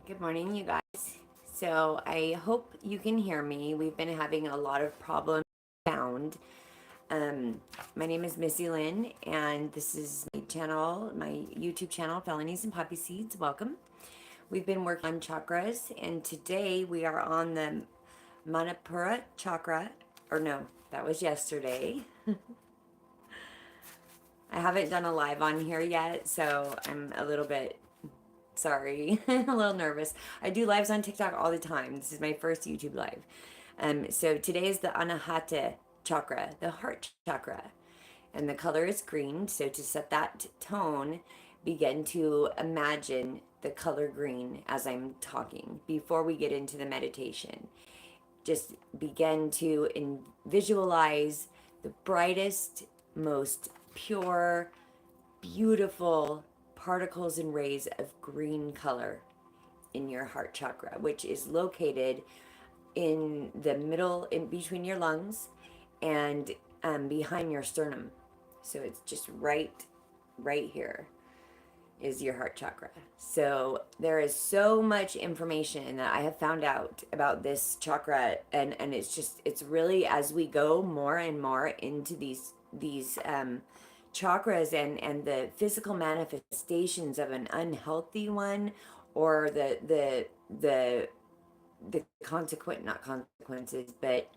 Good morning, you guys. So I hope you can hear me. We've been having a lot of problems with sound. Um, my name is Missy Lynn, and this is my channel, my YouTube channel, Felonies and Poppy Seeds. Welcome. We've been working on chakras, and today we are on the Manipura chakra. Or no, that was yesterday. I haven't done a live on here yet, so I'm a little bit sorry, a little nervous. I do lives on TikTok all the time. This is my first YouTube live. So today is the Anahata Chakra, the heart chakra, and the color is green. So to set that tone, begin to imagine the color green as I'm talking before we get into the meditation. Just begin to visualize the brightest, most pure, beautiful particles and rays of green color in your heart chakra, which is located in the middle, in between your lungs and behind your sternum. So it's just right here is your heart chakra. So there is so much information that I have found out about this chakra, and it's really, as we go more and more into these chakras and the physical manifestations of an unhealthy one, or the consequent, not consequences, but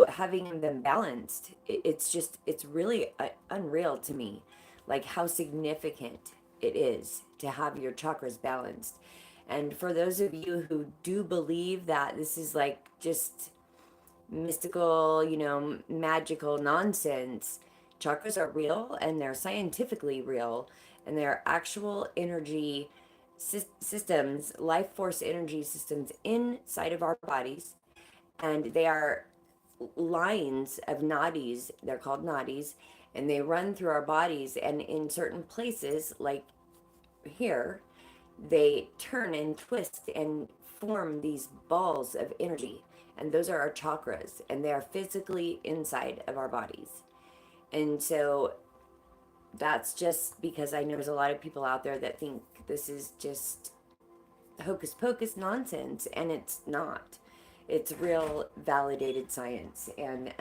having them balanced, it's really unreal to me, like how significant it is to have your chakras balanced. And for those of you who do believe that this is like just mystical, magical nonsense, chakras are real, and they're scientifically real, and they're actual energy systems, life force energy systems inside of our bodies. And they are lines of nadis, they're called nadis, and they run through our bodies. And in certain places, like here, they turn and twist and form these balls of energy. And those are our chakras, and they are physically inside of our bodies. And so that's just because I know there's a lot of people out there that think this is just hocus pocus nonsense, and it's not. It's real validated science. And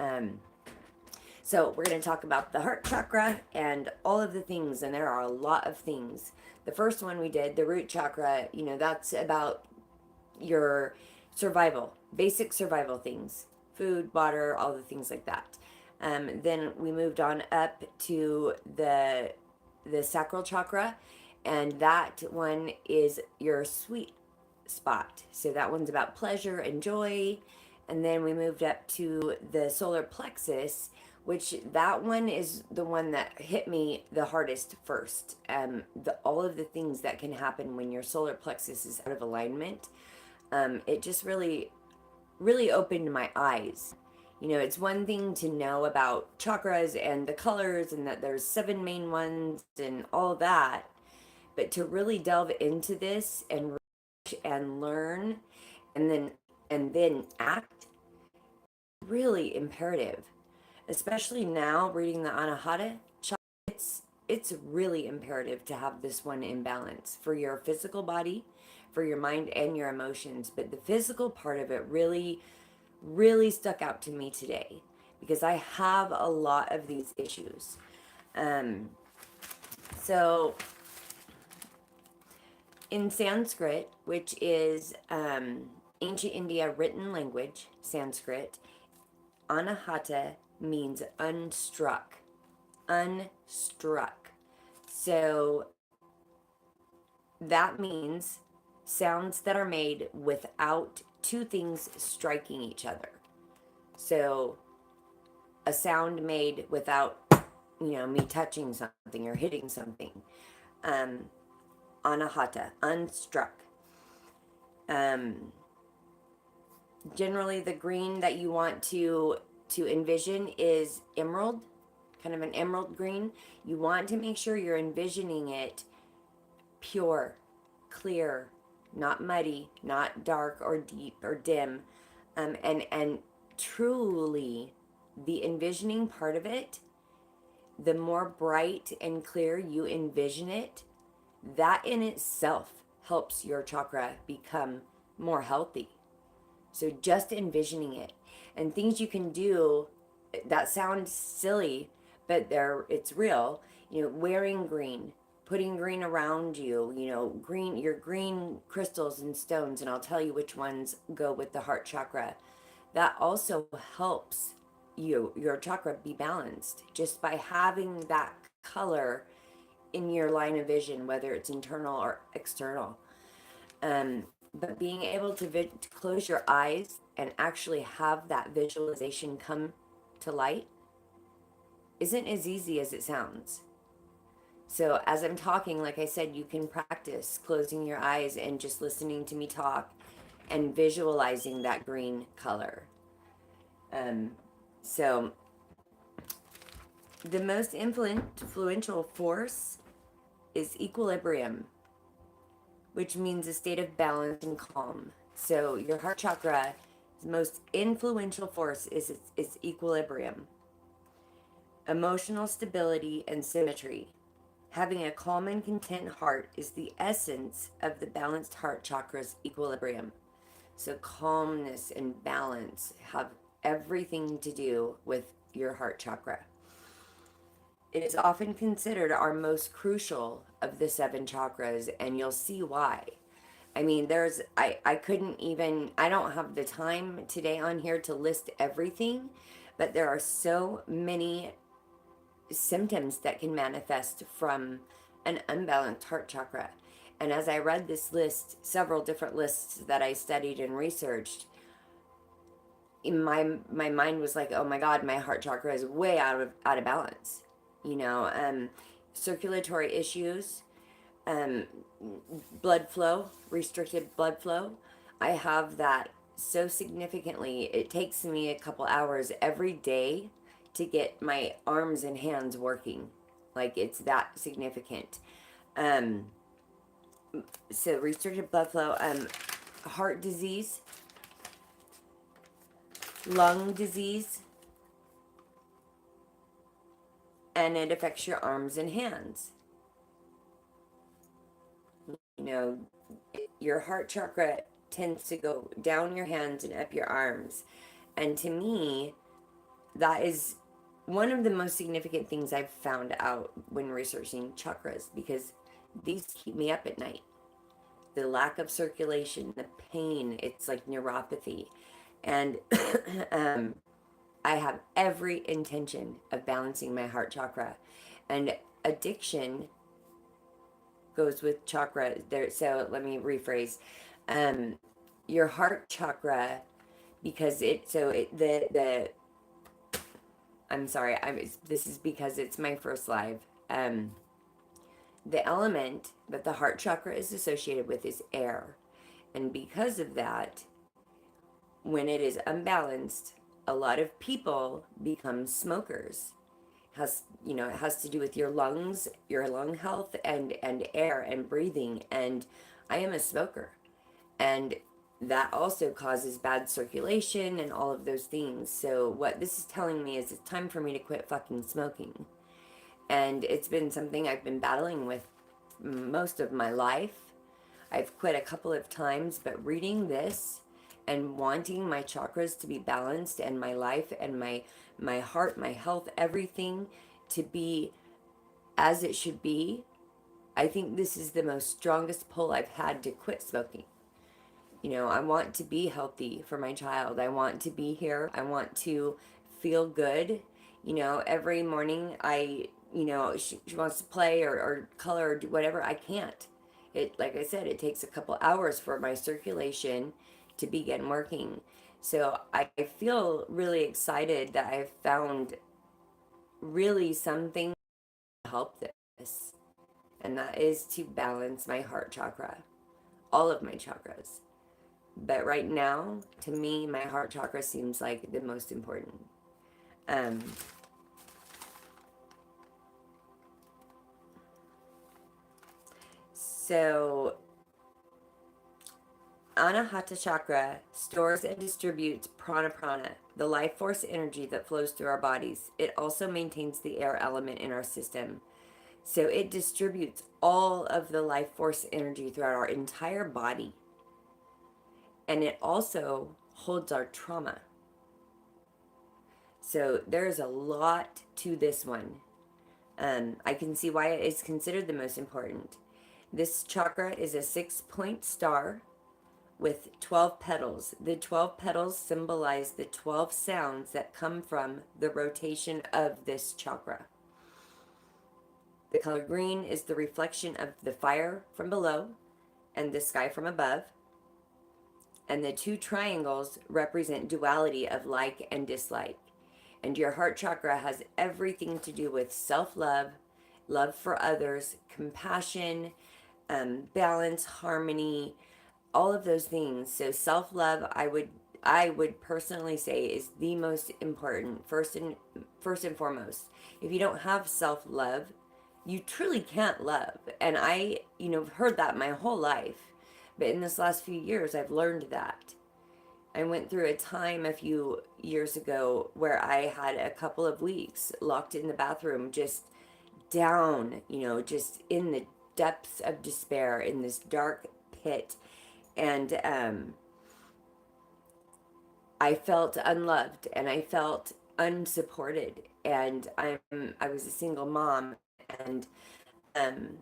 so we're going to talk about the heart chakra and all of the things, and there are a lot of things. The first one we did, the root chakra, that's about your survival, basic survival things, food, water, all the things like that. Then we moved on up to the sacral chakra, and that one is your sweet spot. So that one's about pleasure and joy. And then we moved up to the solar plexus, which that one is the one that hit me the hardest first. All of the things that can happen when your solar plexus is out of alignment. It just really opened my eyes. It's one thing to know about chakras and the colors and that there's 7 main ones and all that, but to really delve into this and learn and then act, really imperative. Especially now reading the Anahata Chakra, it's really imperative to have this one in balance for your physical body, for your mind and your emotions. But the physical part of it really stuck out to me today, because I have a lot of these issues. Um, so in Sanskrit, which is ancient India written language, Sanskrit, Anahata means unstruck. Unstruck. So that means sounds that are made without two things striking each other. So a sound made without, me touching something or hitting something. Anahata, unstruck. Um, Generally, the green that you want to envision is emerald, kind of an emerald green. You want to make sure you're envisioning it pure, clear, not muddy, not dark or deep or dim. And truly, the envisioning part of it, the more bright and clear you envision it, that in itself helps your chakra become more healthy. So just envisioning it and things you can do that sound silly, but it's real. Wearing green, putting green around you, green, your green crystals and stones, and I'll tell you which ones go with the heart chakra. That also helps your chakra be balanced just by having that color in your line of vision, whether it's internal or external. But being able to close your eyes and actually have that visualization come to light isn't as easy as it sounds. So as I'm talking, like I said, you can practice closing your eyes and just listening to me talk and visualizing that green color. So the most influential force is equilibrium, which means a state of balance and calm. So your heart chakra, the most influential force is equilibrium, emotional stability, and symmetry. Having a calm and content heart is the essence of the balanced heart chakra's equilibrium. So calmness and balance have everything to do with your heart chakra. It is often considered our most crucial of the seven chakras, and you'll see why. I mean, I couldn't even, I don't have the time today on here to list everything, but there are so many symptoms that can manifest from an unbalanced heart chakra. And as I read this list, several different lists that I studied and researched, my mind was like, oh my God, my heart chakra is way out of balance. Circulatory issues, um, blood flow, restricted blood flow. I have that so significantly. It takes me a couple hours every day to get my arms and hands working. Like, it's that significant. Um, so restricted blood flow, heart disease, lung disease, and it affects your arms and hands. Your heart chakra tends to go down your hands and up your arms. And to me, that is one of the most significant things I've found out when researching chakras, because these keep me up at night. The lack of circulation, the pain, it's like neuropathy. And I have every intention of balancing my heart chakra. And addiction goes with chakra there. So let me rephrase. Your heart chakra, because the I'm sorry, this is because it's my first live. The element that the heart chakra is associated with is air. And because of that, when it is unbalanced, a lot of people become smokers. It has to do with your lungs, your lung health, and air and breathing. And I am a smoker, and that also causes bad circulation and all of those things. So what this is telling me is it's time for me to quit fucking smoking. And it's been something I've been battling with most of my life. I've quit a couple of times, but reading this and wanting my chakras to be balanced, and my life and my heart, my health, everything to be as it should be, I think this is the most strongest pull I've had to quit smoking. I want to be healthy for my child. I want to be here. I want to feel good. Every morning she wants to play or color or do whatever. I can't. Like I said, it takes a couple hours for my circulation to begin working. So I feel really excited that I've found really something to help this. And that is to balance my heart chakra, all of my chakras. But right now, to me, my heart chakra seems like the most important. So Anahata Chakra stores and distributes prana, the life force energy that flows through our bodies. It also maintains the air element in our system. So it distributes all of the life force energy throughout our entire body. And it also holds our trauma. So there's a lot to this one. I can see why it is considered the most important. This chakra is a 6-point star with 12 petals. The 12 petals symbolize the 12 sounds that come from the rotation of this chakra. The color green is the reflection of the fire from below and the sky from above. And the two triangles represent duality of like and dislike. And your heart chakra has everything to do with self love, love for others, compassion, balance, harmony, all of those things. So self love, I would personally say is the most important, first and foremost. If you don't have self love, you truly can't love. And I, heard that my whole life. But in this last few years, I've learned that. I went through a time a few years ago where I had a couple of weeks locked in the bathroom, just down, just in the depths of despair, in this dark pit. And I felt unloved and I felt unsupported. And I was a single mom, and um,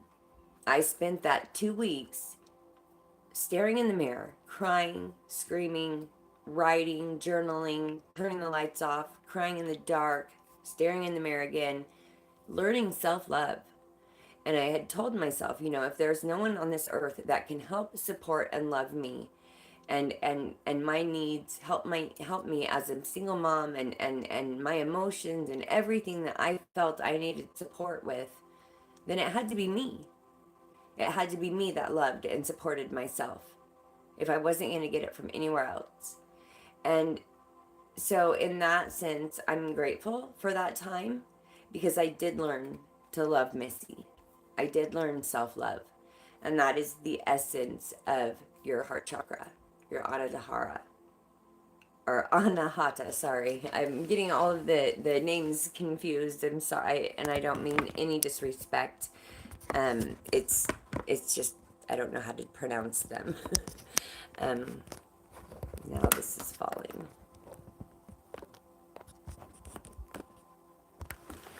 I spent that 2 weeks staring in the mirror, crying, screaming, writing, journaling, turning the lights off, crying in the dark, staring in the mirror again, learning self love. And I had told myself, if there's no one on this earth that can help, support, and love me, and my needs, help me as a single mom, and my emotions and everything that I felt I needed support with, then it had to be me. It had to be me that loved and supported myself if I wasn't going to get it from anywhere else. And so, in that sense, I'm grateful for that time because I did learn to love Missy. I did learn self love. And that is the essence of your heart chakra, your Anahata, or Anahata, sorry. I'm getting all of the names confused. I'm sorry, and I don't mean any disrespect. It's just, I don't know how to pronounce them. um, Now this is falling.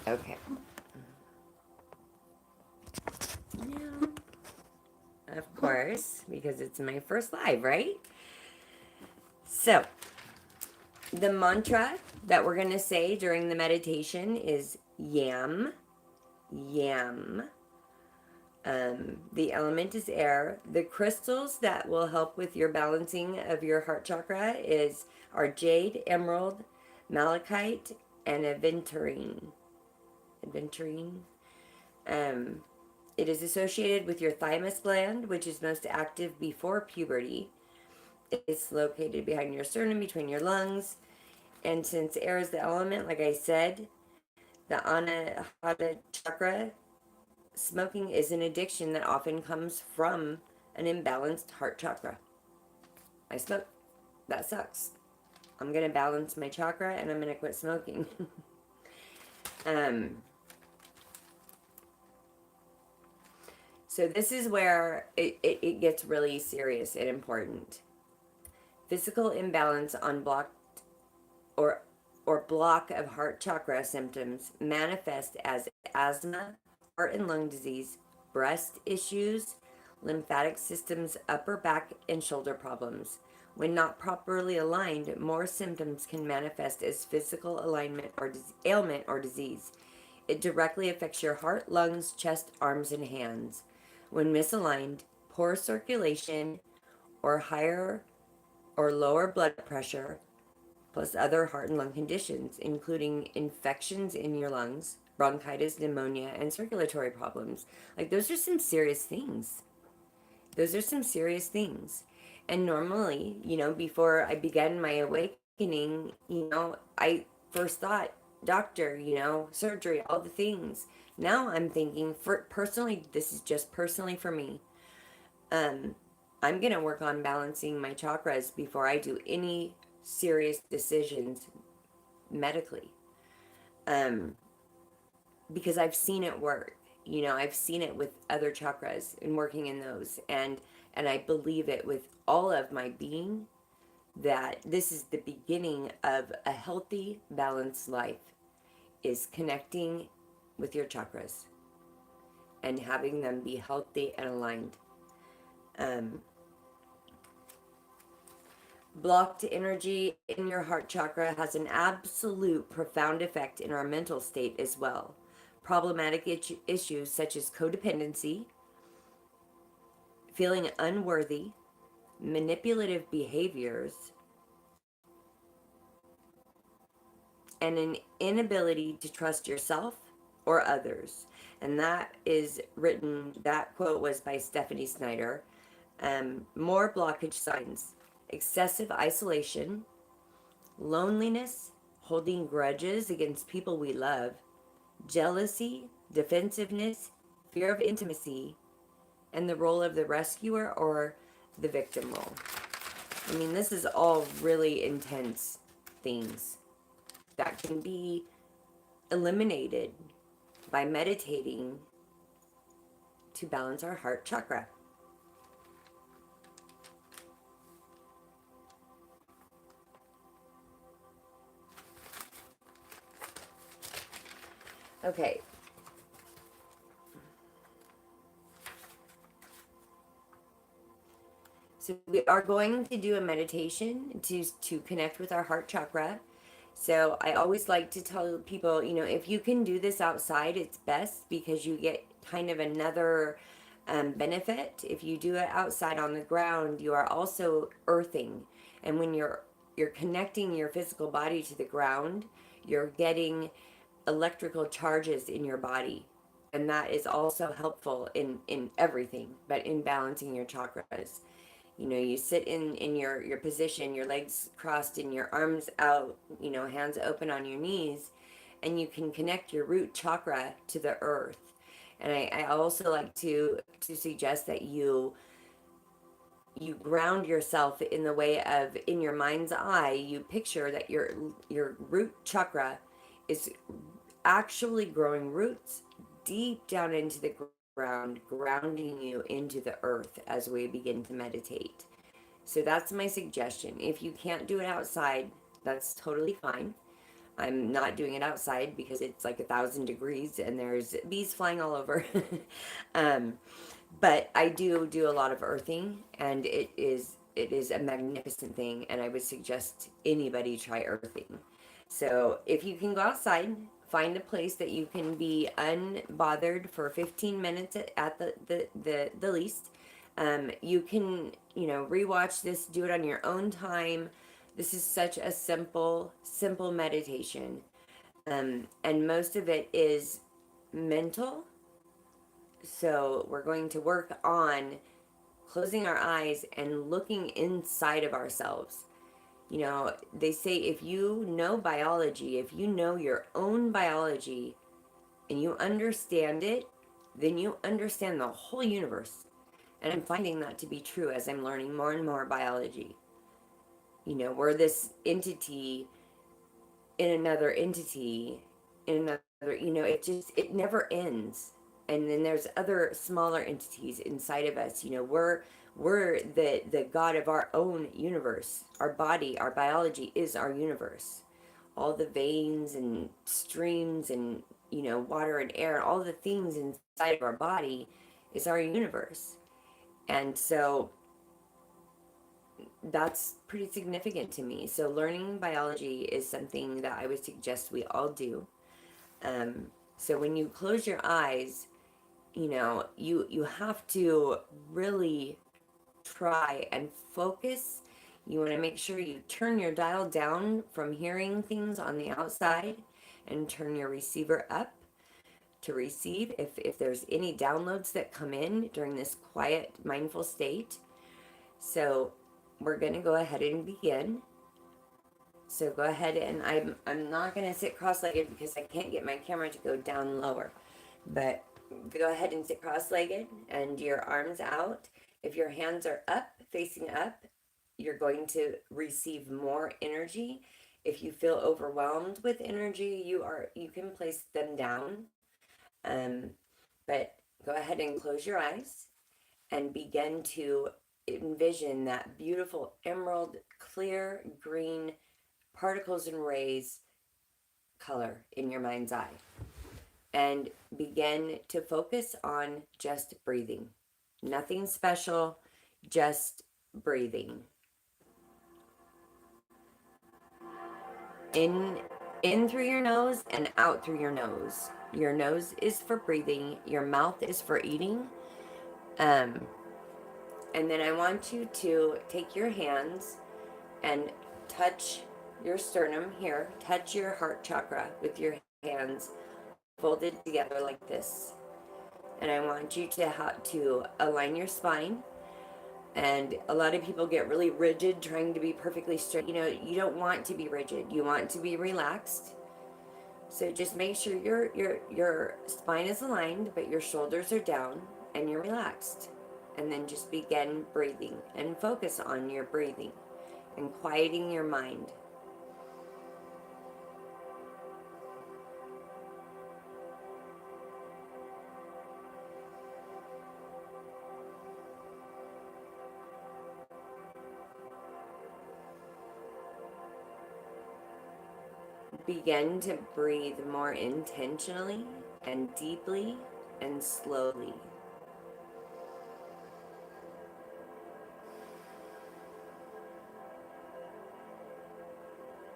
Okay. Now, of course, because it's my first live, right? So, the mantra that we're going to say during the meditation is yam, yam. The element is air. The crystals that will help with your balancing of your heart chakra are jade, emerald, malachite, and aventurine. Aventurine. Um, it is associated with your thymus gland, which is most active before puberty. It's located behind your sternum, between your lungs. And since air is the element, like I said, the Anahata Chakra, smoking is an addiction that often comes from an imbalanced heart chakra. I smoke. That sucks. I'm going to balance my chakra and I'm going to quit smoking. um, so this is where it gets really serious and important. Physical imbalance on blocked or block of heart chakra symptoms manifest as asthma, heart and lung disease, breast issues, lymphatic systems, upper back and shoulder problems. When not properly aligned, more symptoms can manifest as physical alignment or ailment or disease. It directly affects your heart, lungs, chest, arms, and hands. When misaligned, poor circulation or higher or lower blood pressure, plus other heart and lung conditions, including infections in your lungs, bronchitis, pneumonia, and circulatory problems. Like, those are some serious things. Those are some serious things. And normally, before I began my awakening, I first thought doctor, surgery, all the things. Now I'm thinking, for personally, this is just personally for me. Um, I'm going to work on balancing my chakras before I do any serious decisions medically. Um, because I've seen it work. I've seen it with other chakras and working in those, and I believe it with all of my being, that this is the beginning of a healthy, balanced life, is connecting with your chakras and having them be healthy and aligned. Um, Blocked energy in your heart chakra has an absolute profound effect in our mental state as well. Problematic issues such as codependency, feeling unworthy, manipulative behaviors, and an inability to trust yourself or others. And that quote was by Stephanie Snyder. More blockage signs: excessive isolation, loneliness, holding grudges against people we love, jealousy, defensiveness, fear of intimacy, and the role of the rescuer or the victim role. I mean, this is all really intense things that can be eliminated by meditating to balance our heart chakra. Okay, so we are going to do a meditation to connect with our heart chakra. So I always like to tell people, if you can do this outside, it's best, because you get kind of another benefit. If you do it outside on the ground, you are also earthing, and when you're connecting your physical body to the ground, you're getting electrical charges in your body, and that is also helpful in everything, but in balancing your chakras. You sit in your position, your legs crossed and your arms out, hands open on your knees, and you can connect your root chakra to the earth. And I also like to suggest that you ground yourself in the way of, in your mind's eye, you picture that your root chakra is actually growing roots deep down into the ground, grounding you into the earth as we begin to meditate. So that's my suggestion. If you can't do it outside, that's totally fine. I'm not doing it outside because it's like 1,000 degrees and there's bees flying all over. um, but I do a lot of earthing, and it is a magnificent thing, and I would suggest anybody try earthing. So if you can go outside, find a place that you can be unbothered for 15 minutes at the least. You can, rewatch this, do it on your own time. This is such a simple meditation. And most of it is mental. So we're going to work on closing our eyes and looking inside of ourselves. They say, if you know biology, if you know your own biology and you understand it, then you understand the whole universe. And I'm finding that to be true as I'm learning more and more biology. We're this entity in another entity, in another, it never ends. And then there's other smaller entities inside of us. We're the god of our own universe. Our body, our biology is our universe. All the veins and streams and, water and air, all the things inside of our body is our universe. And so that's pretty significant to me. So learning biology is something that I would suggest we all do. Um, so when you close your eyes, you have to really try and focus. You want to make sure you turn your dial down from hearing things on the outside and turn your receiver up to receive if there's any downloads that come in during this quiet, mindful state. So we're going to go ahead and begin. So go ahead, and I'm not going to sit cross-legged because I can't get my camera to go down lower. But go ahead and sit cross-legged and your arms out. If your hands are up, facing up, you're going to receive more energy. If you feel overwhelmed with energy, you can place them down. Um, But go ahead and close your eyes and begin to envision that beautiful emerald, clear green particles and rays color in your mind's eye. And begin to focus on just breathing. Nothing special, just breathing. In in through your nose and out through your nose. Your nose is for breathing, your mouth is for eating. Um, and then I want you to take your hands and touch your sternum here. Touch your heart chakra with your hands folded together like this. And I want you to align your spine. And a lot of people get really rigid trying to be perfectly straight. You know, you don't want to be rigid. You want to be relaxed. So just make sure your spine is aligned, but your shoulders are down and you're relaxed. And then just begin breathing and focus on your breathing and quieting your mind. Begin to breathe more intentionally and deeply and slowly.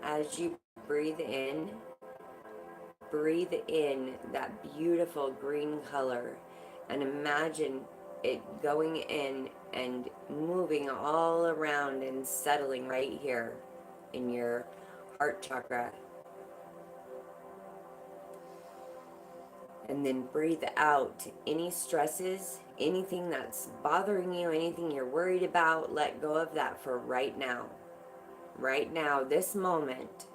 As you breathe in that beautiful green color and imagine it going in and moving all around and settling right here in your heart chakra. And then breathe out any stresses, anything that's bothering you, anything you're worried about. Let go of that for right now. Right now, this moment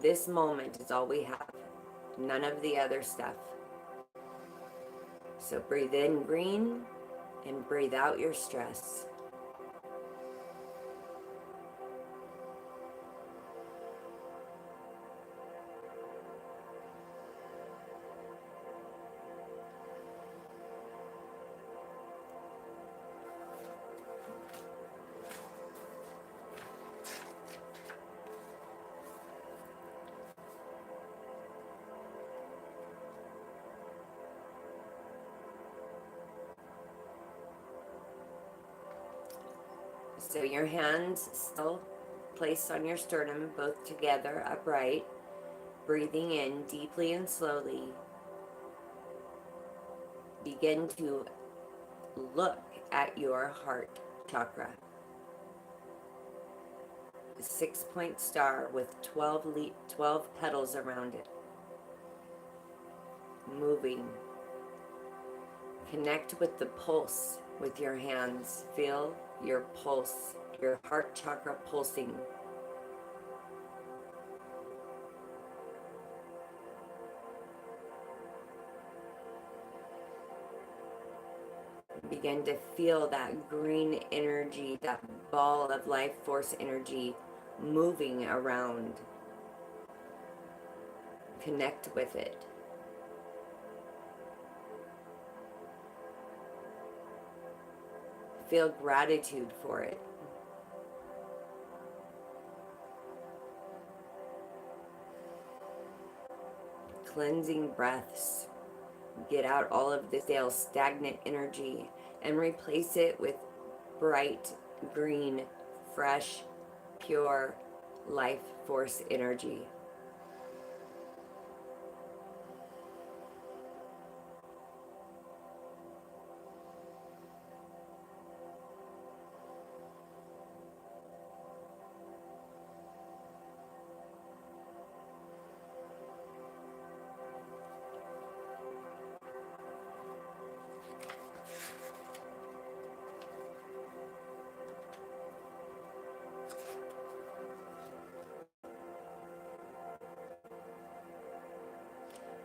is all we have. None of the other stuff. So breathe in green and breathe out your stress. So your hands still placed on your sternum, both together, upright. Breathing in deeply and slowly. Begin to look at your heart chakra. A 6-point star with 12 petals around it. Moving. Connect with the pulse with your hands. Feel your pulse, your heart chakra pulsing. Begin to feel that green energy, that ball of life force energy moving around. Connect with it. Feel gratitude for it. Cleansing breaths. Get out all of the stale, stagnant energy and replace it with bright, green, fresh, pure life force energy.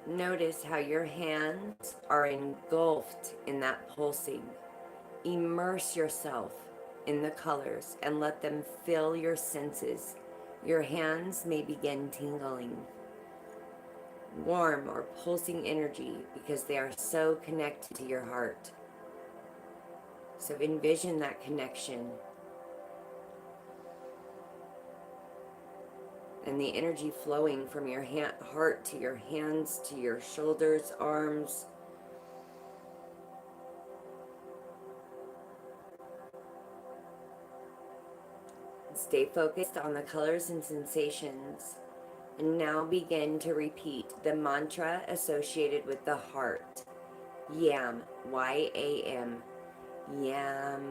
Notice how your hands are engulfed in that pulsing. Immerse yourself in the colors and let them fill your senses. Your hands may begin tingling. warm or pulsing energy because they are so connected to your heart. So envision that connection and the energy flowing from your heart to your hands, to your shoulders, arms. Stay focused on the colors and sensations. And now begin to repeat the mantra associated with the heart. Yam, Y-A-M, yam.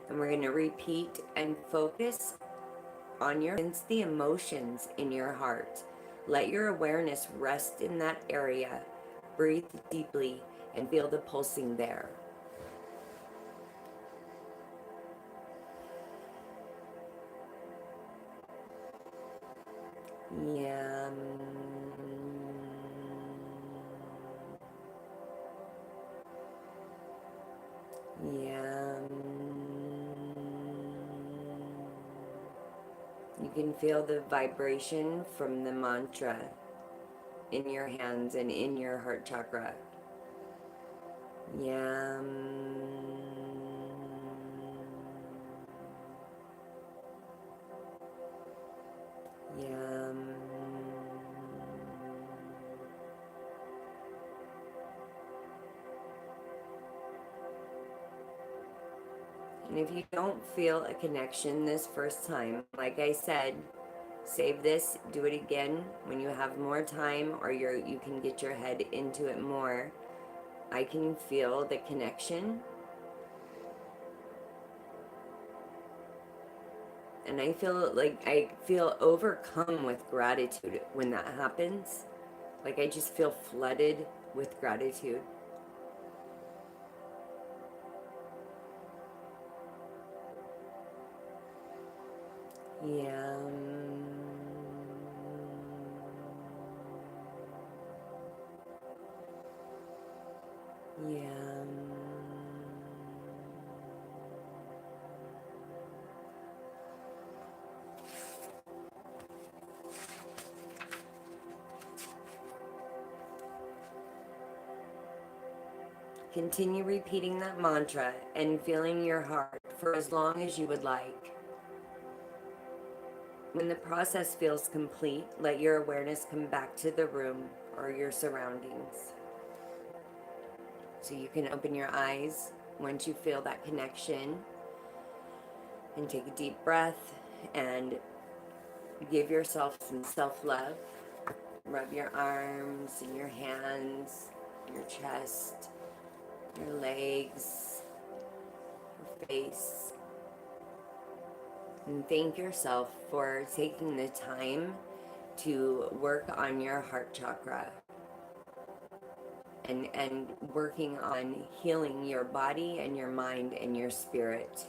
And we're going to repeat and focus on the emotions in your heart. Let your awareness rest in that area. Breathe deeply and feel the pulsing there. Yam. Yam. You can feel the vibration from the mantra in your hands and in your heart chakra. Yam. Yam. And if you don't feel a connection this first time, like I said, save this, do it again when you have more time or you can get your head into it more. I can feel the connection. And I feel overcome with gratitude when that happens. Like I just feel flooded with gratitude. Yam. Yam. Continue repeating that mantra and feeling your heart for as long as you would like. When the process feels complete, let your awareness come back to the room or your surroundings. So you can open your eyes once you feel that connection and take a deep breath and give yourself some self-love. Rub your arms and your hands, your chest, your legs, your face. And thank yourself for taking the time to work on your heart chakra and working on healing your body and your mind and your spirit.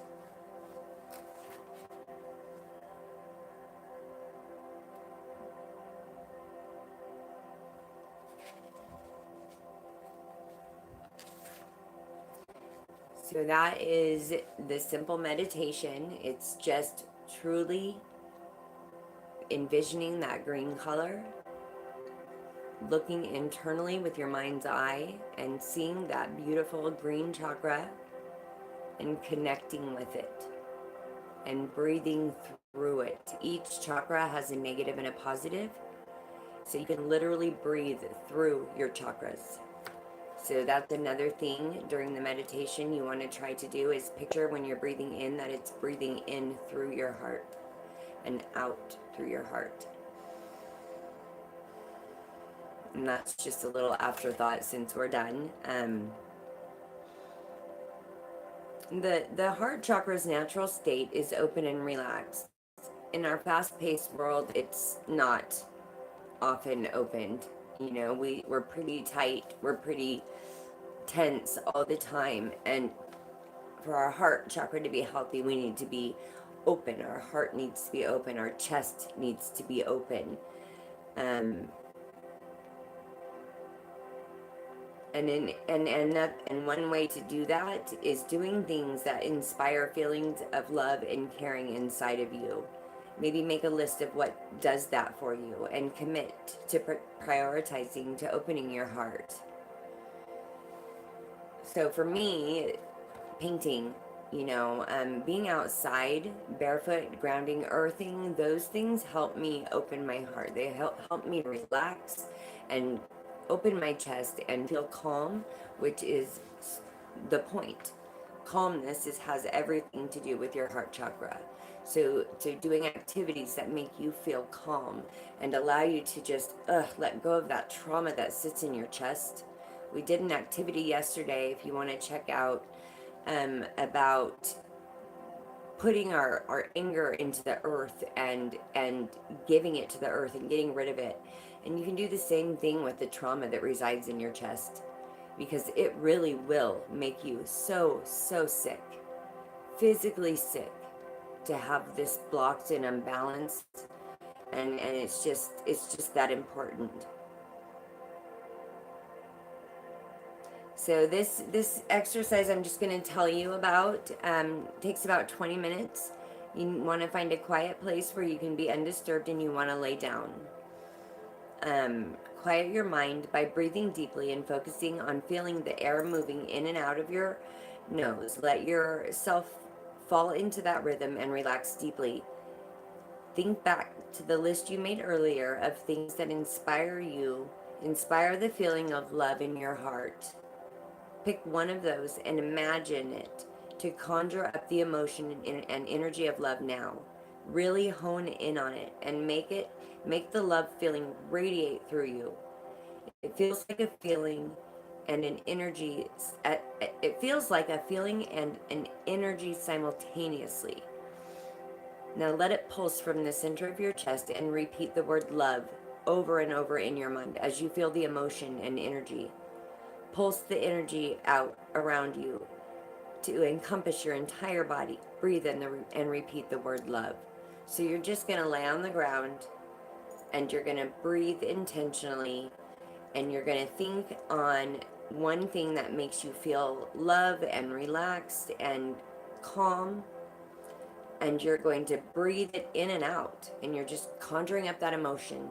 So that is the simple meditation. It's just truly envisioning that green color, looking internally with your mind's eye and seeing that beautiful green chakra and connecting with it and breathing through it. Each chakra has a negative and a positive, so you can literally breathe through your chakras. So that's another thing during the meditation you want to try to do is picture when you're breathing in that it's breathing in through your heart and out through your heart. And that's just a little afterthought since we're done. The heart chakra's natural state is open and relaxed. In our fast-paced world, it's not often opened. You know, we're pretty tight, we're pretty tense all the time, and for our heart chakra to be healthy, we need to be open. Our heart needs to be open, our chest needs to be open. And one way to do that is doing things that inspire feelings of love and caring inside of you. Maybe make a list of what does that for you and commit to prioritizing, to opening your heart. So for me, painting, being outside, barefoot, grounding, earthing, those things help me open my heart. They help me relax and open my chest and feel calm, which is the point. Calmness has everything to do with your heart chakra. So doing activities that make you feel calm and allow you to just let go of that trauma that sits in your chest. We did an activity yesterday, if you want to check out, about putting our anger into the earth and giving it to the earth and getting rid of it. And you can do the same thing with the trauma that resides in your chest, because it really will make you so sick, physically sick, to have this blocked and unbalanced. And it's just that important. So this exercise I'm just going to tell you about takes about 20 minutes. You want to find a quiet place where you can be undisturbed, and you want to lay down. Quiet your mind by breathing deeply and focusing on feeling the air moving in and out of your nose. Let yourself fall into that rhythm and relax deeply. Think back to the list you made earlier of things that inspire you, inspire the feeling of love in your heart. Pick one of those and imagine it to conjure up the emotion and energy of love now. Really hone in on it and make the love feeling radiate through you. It feels like a feeling and an energy. It feels like a feeling and an energy simultaneously. Now let it pulse from the center of your chest and repeat the word love over and over in your mind as you feel the emotion and energy. Pulse the energy out around you to encompass your entire body. Breathe in and repeat the word love. So you're just going to lay on the ground and you're going to breathe intentionally, and you're going to think on one thing that makes you feel love and relaxed and calm, and you're going to breathe it in and out, and you're just conjuring up that emotion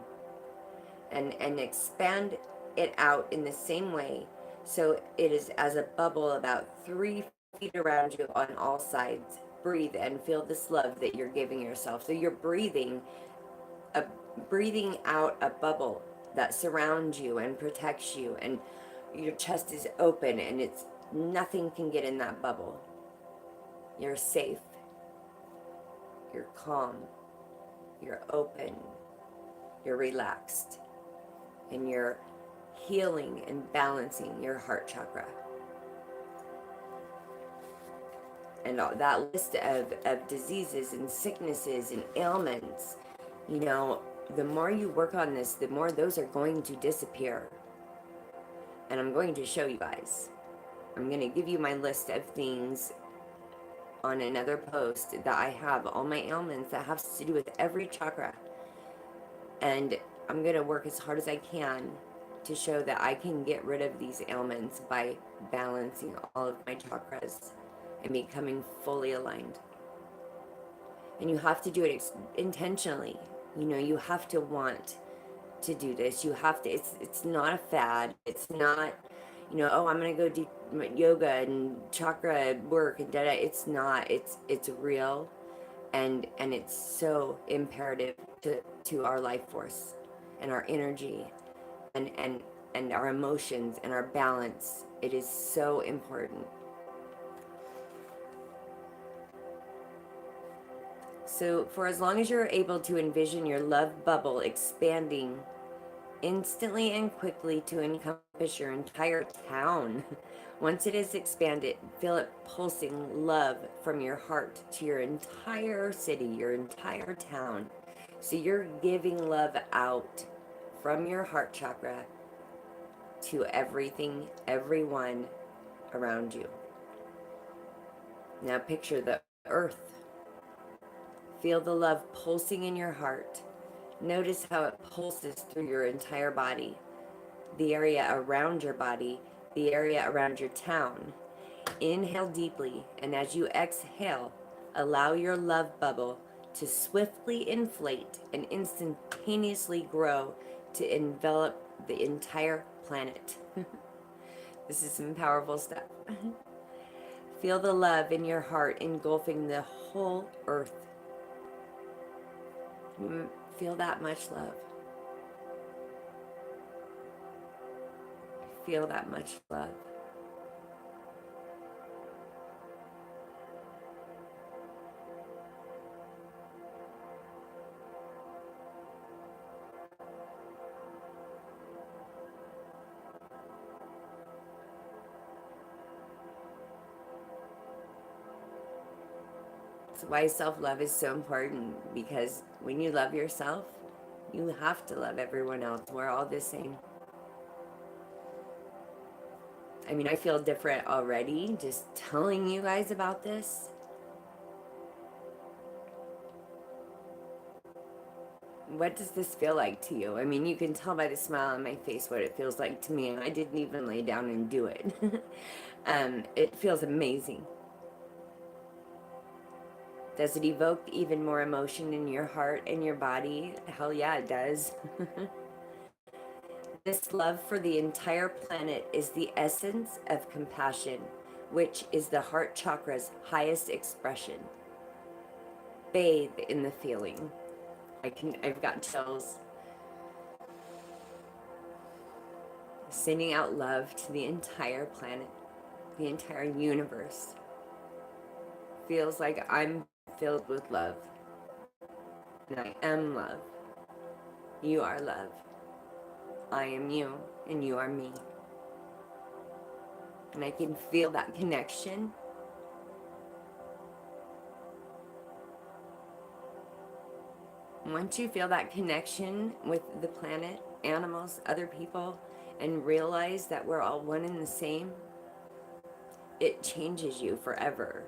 and expand it out in the same way, so it is as a bubble about 3 feet around you on all sides. Breathe and feel this love that you're giving yourself. So you're a breathing out a bubble that surrounds you and protects you, and your chest is open, and it's nothing can get in that bubble. You're safe, you're calm, you're open, you're relaxed, and you're healing and balancing your heart chakra. And that list of diseases and sicknesses and ailments, the more you work on this, the more those are going to disappear. And I'm going to show you guys. I'm going to give you my list of things on another post that I have, all my ailments that have to do with every chakra. And I'm going to work as hard as I can to show that I can get rid of these ailments by balancing all of my chakras and becoming fully aligned. And you have to do it intentionally. You have to want to do this. You have to, it's not a fad. It's not, oh, I'm going to go do yoga and chakra work and da-da. It's not. It's real, and it's so imperative to our life force and our energy and our emotions and our balance. It is so important. So for as long as you're able to envision your love bubble expanding instantly and quickly to encompass your entire town. Once it is expanded, feel it pulsing love from your heart to your entire city, your entire town. So you're giving love out from your heart chakra to everything, everyone around you. Now picture the earth. Feel the love pulsing in your heart. Notice how it pulses through your entire body, the area around your body, the area around your town. Inhale deeply, and as you exhale, allow your love bubble to swiftly inflate and instantaneously grow to envelop the entire planet. This is some powerful stuff. Feel the love in your heart engulfing the whole earth. Feel that much love. Feel that much love. That's why self-love is so important, because when you love yourself, you have to love everyone else. We're all the same. I mean, I feel different already just telling you guys about this. What does this feel like to you? I mean, you can tell by the smile on my face what it feels like to me, and I didn't even lay down and do it. It feels amazing. Does it evoke even more emotion in your heart and your body? Hell yeah, it does. This love for the entire planet is the essence of compassion, which is the heart chakra's highest expression. Bathe in the feeling. I've got chills. Sending out love to the entire planet, the entire universe. Feels like I'm filled with love. And I am love. You are love. I am you, and you are me. And I can feel that connection. Once you feel that connection with the planet, animals, other people, and realize that we're all one and the same, it changes you forever.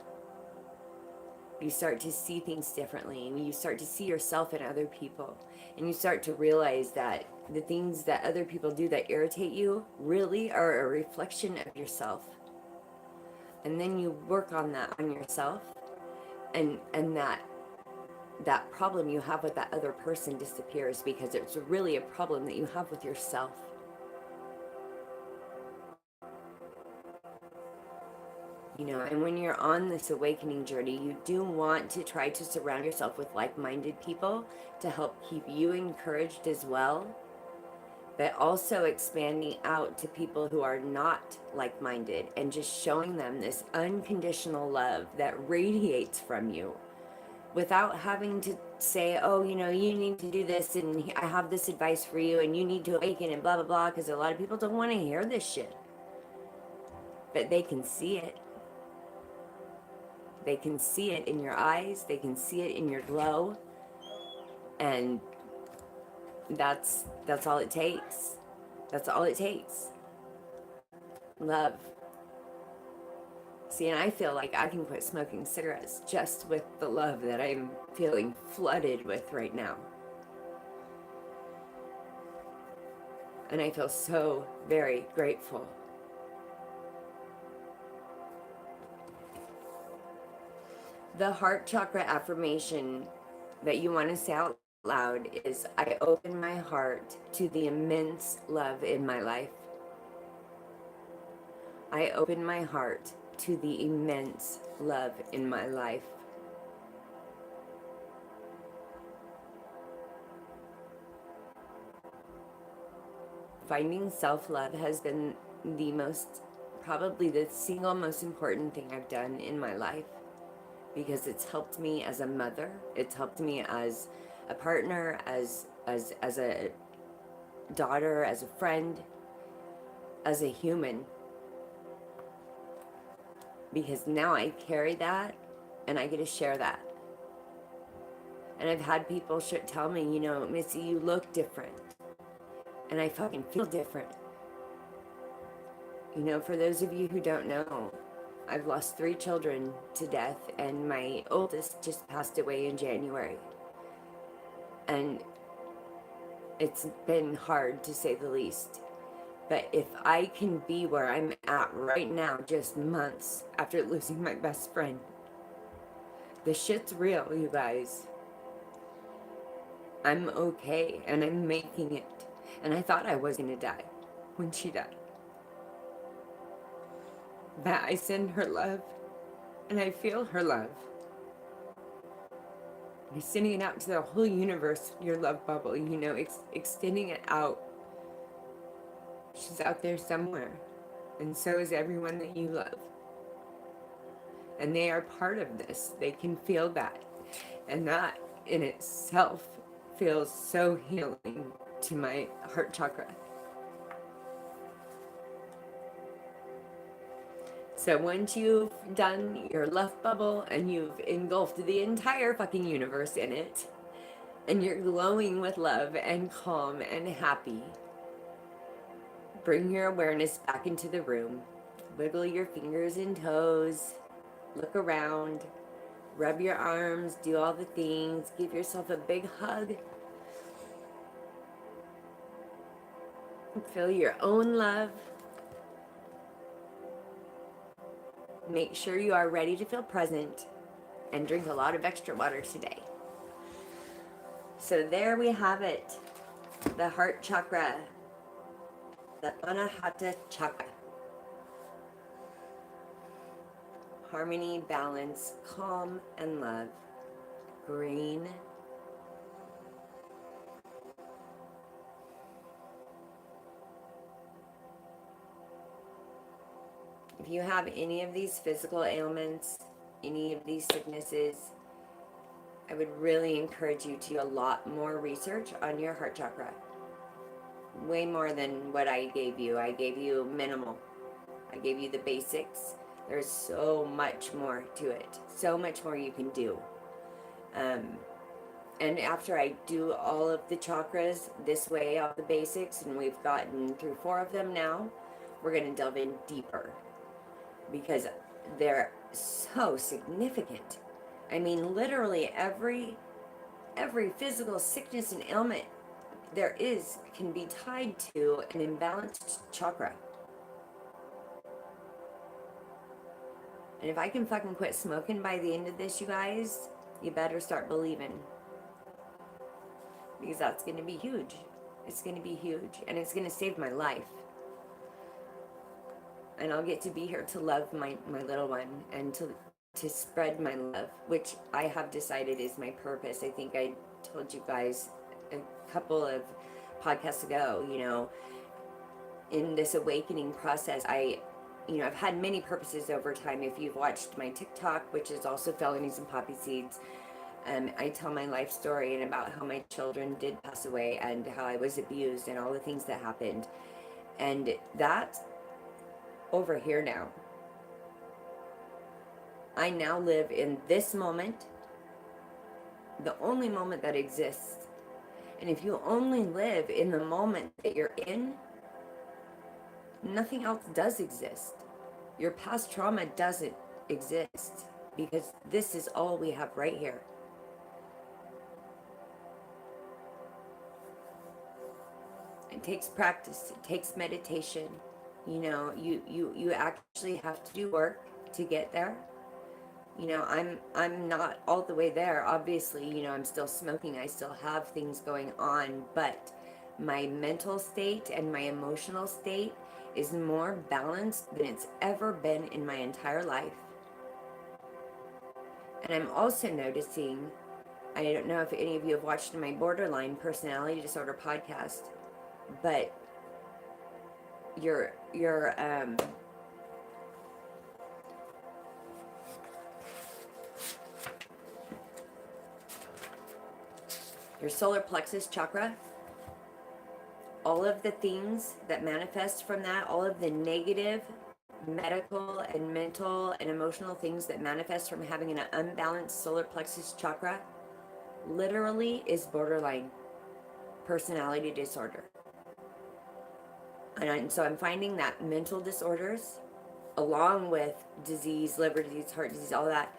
You start to see things differently, and you start to see yourself in other people, and you start to realize that the things that other people do that irritate you really are a reflection of yourself. And then you work on that on yourself, and that problem you have with that other person disappears, because it's really a problem that you have with yourself. You know, and when you're on this awakening journey, you do want to try to surround yourself with like-minded people to help keep you encouraged as well, but also expanding out to people who are not like-minded and just showing them this unconditional love that radiates from you without having to say, oh, you know, you need to do this, and I have this advice for you, and you need to awaken, and blah, blah, blah, because a lot of people don't want to hear this shit. But they can see it. They can see it in your eyes. They can see it in your glow. And that's all it takes. That's all it takes. Love. See, and I feel like I can quit smoking cigarettes just with the love that I'm feeling flooded with right now. And I feel so very grateful. The heart chakra affirmation that you want to say out loud is, I open my heart to the immense love in my life. I open my heart to the immense love in my life. Finding self-love has been probably the single most important thing I've done in my life, because it's helped me as a mother, it's helped me as a partner, as a daughter, as a friend, as a human, because now I carry that and I get to share that. And I've had people tell me, you know, Missy, you look different. And I fucking feel different. You know, for those of you who don't know, I've lost 3 children to death, and my oldest just passed away in January. And it's been hard, to say the least. But if I can be where I'm at right now, just months after losing my best friend, the shit's real, you guys. I'm okay and I'm making it. And I thought I was going to die when she died. But I send her love and I feel her love. I'm sending it out to the whole universe, your love bubble, extending it out. She's out there somewhere. And so is everyone that you love. And they are part of this. They can feel that. And that in itself feels so healing to my heart chakra. So once you've done your love bubble and you've engulfed the entire fucking universe in it, and you're glowing with love and calm and happy, bring your awareness back into the room. Wiggle your fingers and toes. Look around. Rub your arms. Do all the things. Give yourself a big hug. Feel your own love. Make sure you are ready to feel present and drink a lot of extra water today. So there we have it. The heart chakra. The Anahata Chakra. Harmony, balance, calm, and love. Green. If you have any of these physical ailments, any of these sicknesses, I would really encourage you to do a lot more research on your heart chakra. Way more than what I gave you. I gave you minimal. I gave you the basics. There's so much more to it. So much more you can do. And after I do all of the chakras this way, all the basics, and we've gotten through 4 of them now, we're going to delve in deeper because they're so significant. I mean, literally every physical sickness and ailment there is can be tied to an imbalanced chakra. And if I can fucking quit smoking by the end of this, you guys, you better start believing. Because that's going to be huge. It's going to be huge. And it's going to save my life. And I'll get to be here to love my little one and to spread my love, which I have decided is my purpose. I think I told you guys a couple of podcasts ago, in this awakening process, I've had many purposes over time. If you've watched my TikTok, which is also Felonies and Poppy Seeds, I tell my life story and about how my children did pass away and how I was abused and all the things that happened. And that's over here now. I now live in this moment, the only moment that exists. And if you only live in the moment that you're in, nothing else does exist. Your past trauma doesn't exist because this is all we have right here. It takes practice. It takes meditation. You actually have to do work to get there. I'm not all the way there. Obviously, I'm still smoking. I still have things going on, but my mental state and my emotional state is more balanced than it's ever been in my entire life. And I'm also noticing, I don't know if any of you have watched my borderline personality disorder podcast, but your solar plexus chakra, all of the things that manifest from that, all of the negative medical and mental and emotional things that manifest from having an unbalanced solar plexus chakra, literally is borderline personality disorder. And so I'm finding that mental disorders, along with disease, liver disease, heart disease, all that,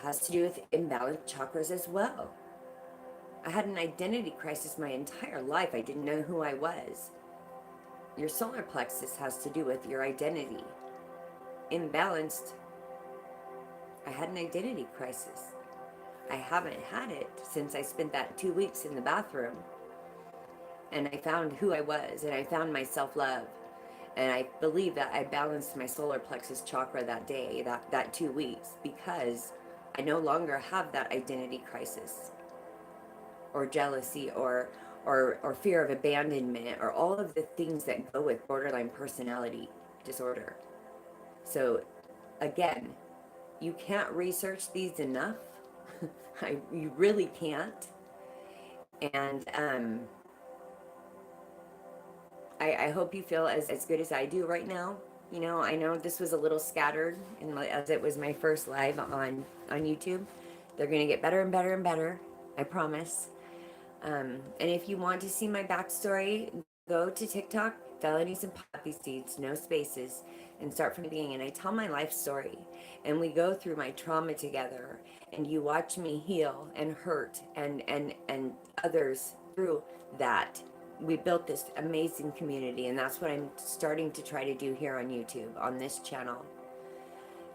has to do with imbalanced chakras as well. I had an identity crisis my entire life. I didn't know who I was. Your solar plexus has to do with your identity. Imbalanced, I had an identity crisis. I haven't had it since I spent that 2 weeks in the bathroom, and I found who I was, and I found my self-love. And I believe that I balanced my solar plexus chakra that day, that 2 weeks, because I no longer have that identity crisis or jealousy or fear of abandonment or all of the things that go with borderline personality disorder. So again, you can't research these enough. You really can't. And I hope you feel as good as I do right now. You know, I know this was a little scattered, and as it was my first live on YouTube. They're gonna get better and better and better. I promise. And if you want to see my backstory, go to TikTok, felonies and poppy seeds, no spaces, and start from the beginning. And I tell my life story, and we go through my trauma together, and you watch me heal and hurt and others through that. We built this amazing community, and that's what I'm starting to try to do here on YouTube, on this channel.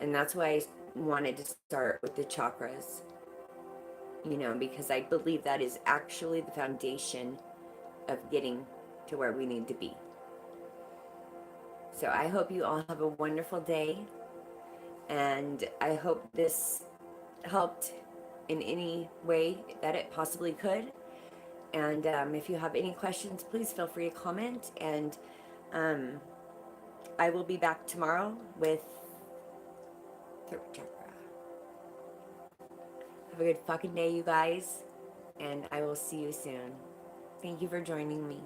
And that's why I wanted to start with the chakras, you know, because I believe that is actually the foundation of getting to where we need to be. So I hope you all have a wonderful day, and I hope this helped in any way that it possibly could. And if you have any questions, please feel free to comment, and I will be back tomorrow with throat chakra. Have a good fucking day, you guys, and I will see you soon. Thank you for joining me.